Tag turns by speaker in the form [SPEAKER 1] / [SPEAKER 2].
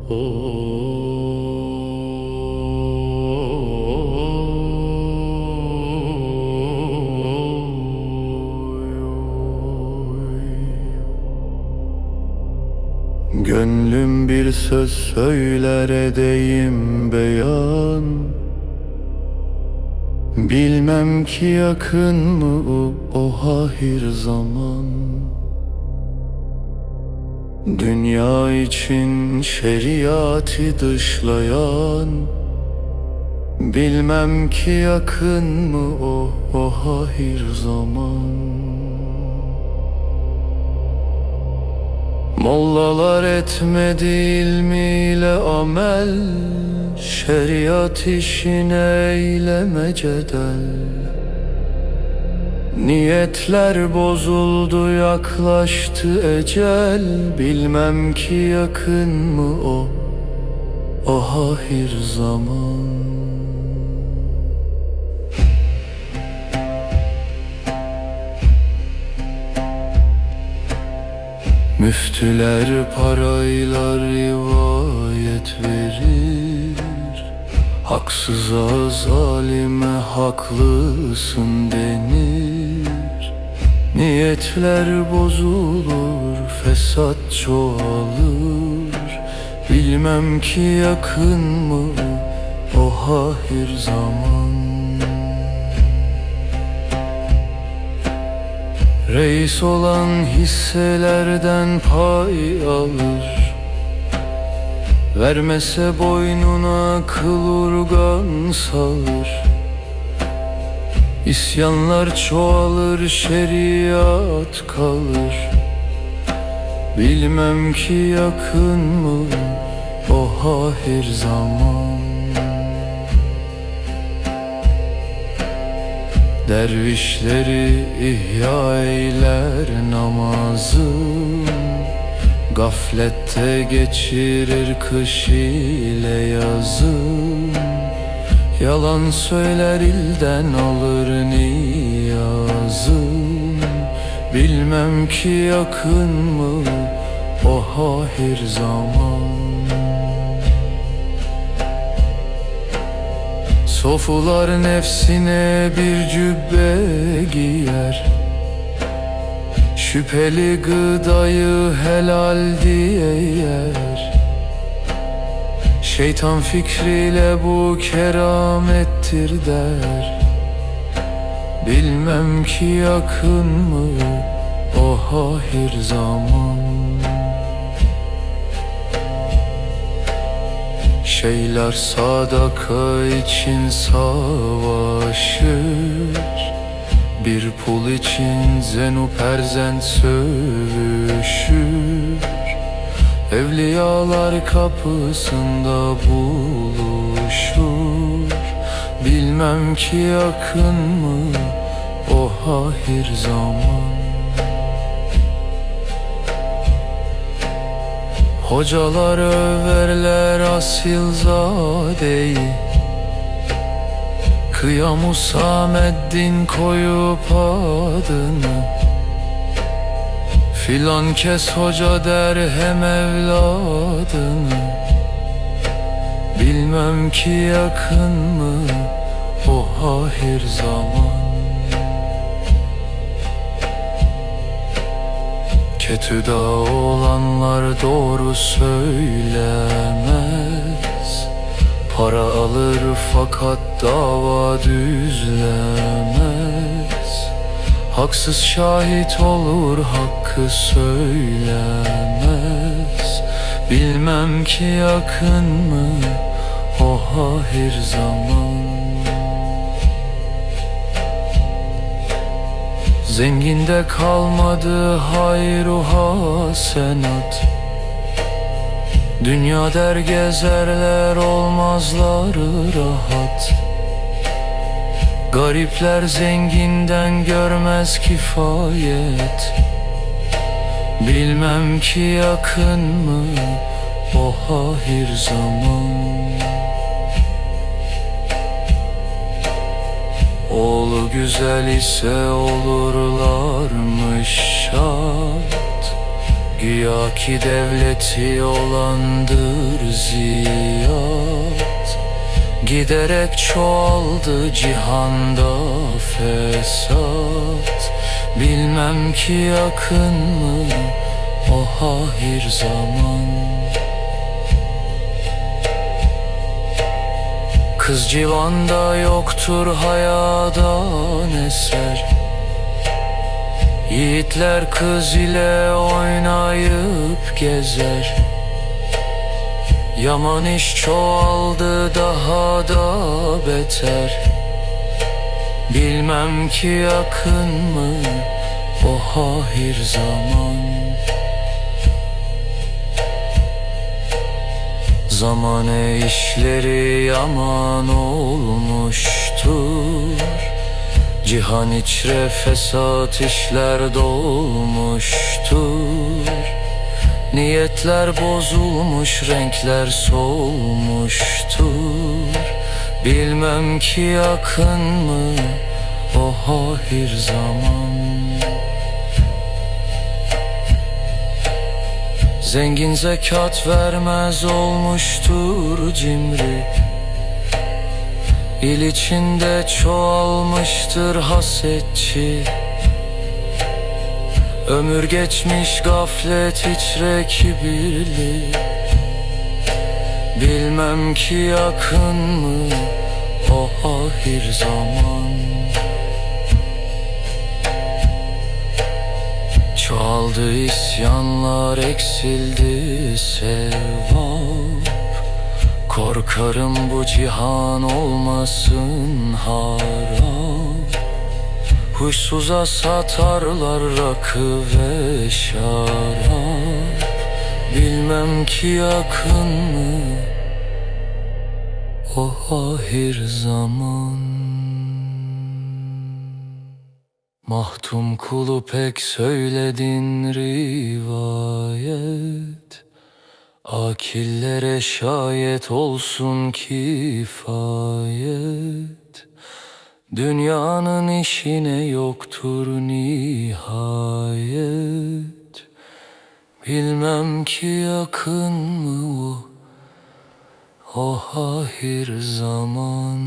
[SPEAKER 1] Gönlüm bir söz söyler edeyim beyan, bilmem ki yakın mı o ahir zaman. Dünya için şeriatı dışlayan, bilmem ki yakın mı o ahir zaman. Mollalar etmedi ilmiyle amel, şeriat işine eyleme cedel. Niyetler bozuldu, yaklaştı ecel, bilmem ki yakın mı o ahir zaman. Müftüler parayla rivayet verir, haksıza zalime haklısın denir. Niyetler bozulur, fesat çoğalır, bilmem ki yakın mı o ahir zaman. Reis olan hisselerden pay alır, vermese boynuna kıl urgan salır. İsyanlar çoğalır, şeriat kalır, bilmem ki yakın mı o ahir zaman. Dervişleri ihya eyler namazın, gaflette geçirir kış ile yazın. Yalan söyler ilden alır niyazın, bilmem ki yakın mı o ahir zaman. Sofular nefsine bir cübbe giyer, şüpheli gıdayı helal diye yer. Şeytan fikriyle bu keramettir der, bilmem ki yakın mı o ahir zaman. Şeyler sadaka için savaşır, bir pul için zenu perzent sövüşür. Evliyalar kapısında buluşur, bilmem ki yakın mı o ahir zaman. Hocalar överler asilzadeyi, Kıyam Usameddin koyup adını. Filan kes hoca der hem evladını, bilmem ki yakın mı o ahir zaman. Ketüda olanlar doğru söylemez, para alır fakat dava düzlemez. Haksız şahit olur, hakkı söylemez, bilmem ki yakın mı o ahir zaman. Zenginde kalmadı hayru hasenat, dünya der gezerler olmazlar rahat. Garipler zenginden görmez kifayet, bilmem ki yakın mı o ahir zaman. Oğlu güzel ise olurlarmış şad, Güya ki devleti olandır ziyat, giderek çoğaldı cihanda fesat. Bilmem ki yakın mı o hahir zaman. Kız civanda yoktur hayadan eser, yiğitler kız ile oynayıp gezer. Yaman iş çoğaldı daha da beter. Bilmem ki yakın mı o hahir zaman. Zamane işleri yaman olmuştur, cihan içre fesat işler dolmuştur. Niyetler bozulmuş, renkler solmuştur. Bilmem ki yakın mı o hahir zaman. Zengin zekat vermez olmuştur cimri, İl içinde çoğalmıştır hasetçi. Ömür geçmiş gaflet içre kibirli. Bilmem ki yakın mı o ahir zaman. Çoğaldı isyanlar, eksildi sevap. Korkarım bu cihan olmasın harap. Huyssuza satarlar rakı ve şarap. Bilmem ki yakın mı o ahir zaman. Mahtum kulu pek söyledin rivayet, akillere şayet olsun kifayet. Dünyanın işine yoktur nihayet. Bilmem ki yakın mı o ahir zaman.